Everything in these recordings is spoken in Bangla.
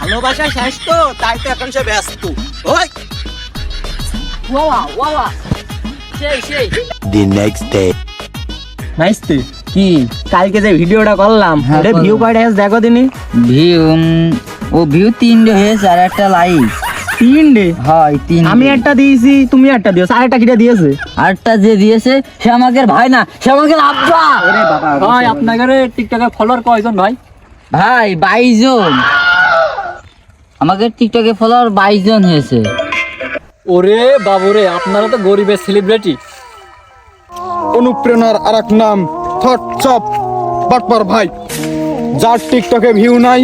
ভালোবাসা শেষ তো, তাই তো এখন সে ব্যস্ত। ওই The next day. নাইস্তি কি কালকে যে ভিডিওটা করলাম ওটা ভিউ কয়টা আছে দেখো দিনি। ভিউ 3 হয়েছে আর একটা লাইক 3 হয় 3। আমি একটা দিয়েছি, তুমি একটা দিয়েছো, আরেকটা কিটা দিয়েছে? আরেকটা যে দিয়েছে সে আমাদের ভাই না, সে আমাদের আব্বা। ওরে বাবা ভাই, আপনাদের টিকটকে ফলোয়ার কয়জন ভাই? ভাই 22 জন। আমাদের টিকটকে ফলোয়ার 22 জন হয়েছে। ওরে বাবুরে, আপনারা তো গরিবের সেলিব্রিটি। অনুপ্রেরণার আরেক নাম থটচপ বাটপার ভাই। যার টিকটকে ভিউ নাই,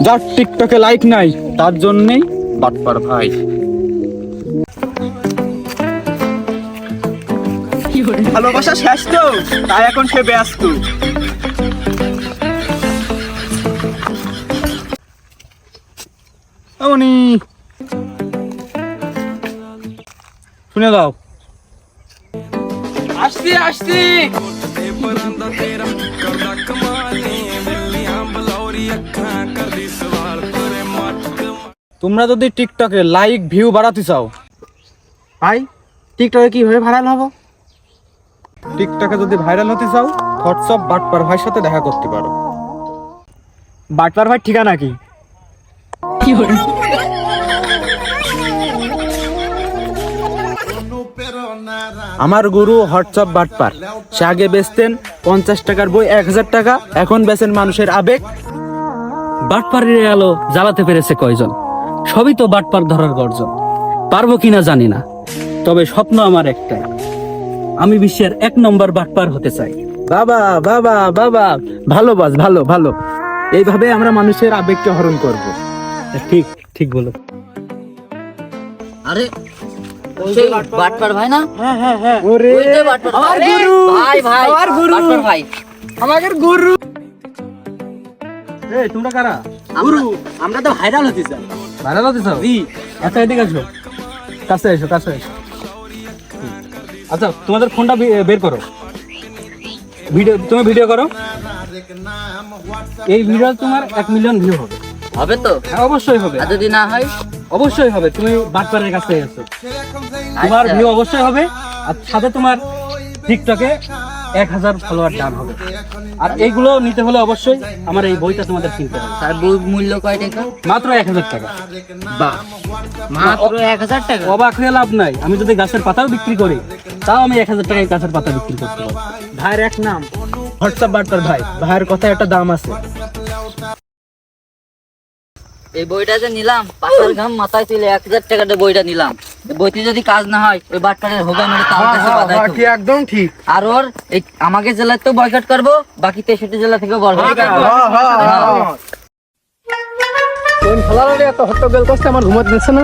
যার টিকটকে লাইক নাই, তার জন্যই বাটপার ভাই। ভালোবাসা শেষ তো, তাই এখন সে ব্যস্ত। এমনি শুনে দাও। আসছি আসছি। তোমরা যদি টিকটকে লাইক ভিউ বাড়াতে চাও, ভাই টিকটকে কিভাবে ভাইরাল হবো? টিকটকে যদি ভাইরাল হতে চাও, হোয়াটসঅ্যাপ বাটপার ভাইয়ের সাথে দেখা করতে পারো। বাটপার ভাই ঠিকানা কি? আমার গুরু হোয়াটসঅ্যাপ বাটপার। সে আগে বেচতেন 50 টাকার বই 1000 টাকা, এখন বেচেন মানুষের আবেগ। বাটপারের আলো জ্বালাতে পেরেছে কয়জন? সবই তো বাটপার ধরার গর্জন। পারবো কিনা জানি না, তবে স্বপ্ন আমার একটাই, আমি বিশ্বের 1 নম্বর বাটপার হতে চাই। বাবা বাবা বাবা, ভালোবাস, ভালো ভালো। এইভাবে আমরা মানুষের আবেগকে হরণ করব। ঠিক ঠিক বলো। আরে সেই বাটপার ভাই না? ওরে ওই যে বাটপার আমার ভাই। গুরু, ভাই ভাই আমার গুরু, বাটপার ভাই। আমাদের গুরু। এই তোমরা কারা? গুরু আমরা তো ভাইরাল হতে চাই। ভাইরাল হতে চাও? জি। আচ্ছা এদিকে আসো, কাছে এসো, কাছে এসো। আচ্ছা তোমাদের ফোনটা বের করো, তুমি ভিডিও করো। এই ভিডিও তোমার 1 মিলিয়ন ভিউ হবে। হবে তো? হ্যাঁ অবশ্যই হবে, আর যদি না হয়? অবশ্যই হবে। তুমি বাটপারের কাছে এসো, তোমার আচ্ছা। ভিউ অবশ্যই হবে। আর সাথে তোমার টিকটকে 1000 ফলোয়ার ডান হবে। আর এইগুলো নিতে হলে অবশ্যই আমার এই বইটা তোমাদের কিনতে হবে। তার বই মূল্য কয় টাকা? মাত্র 1000 টাকা। বাহ, মাত্র 1000 টাকা? অবাক হয়ে লাভ নাই, আমি যদি গাছের পাতাও বিক্রি করি তাও আমি 1000 টাকায় গাছের পাতা বিক্রি করতে পারবো। ভাইয়ের এক নাম হোয়াটসঅ্যাপ বাটপার ভাই। ভাইয়ের কথা একটা দাম আছে। এই বইটা যে নিলাম, পাশের ঘাম মাথায় তুলে 1000 টাকাতে বইটা নিলাম। এই বইতে যদি কাজ না হয়, ওই বাটপারের হোগা মেরে তার কাছে বাধাই দেবো। কি একদম ঠিক। আর ওর এই আমাকে জেলায় তো বয়কট করবো, বাকি 63 জেলা থেকেও বয়কট করবো। কোন খেলার এত হট্টগোল করছে, আমার ঘুমাতে দিচ্ছে না।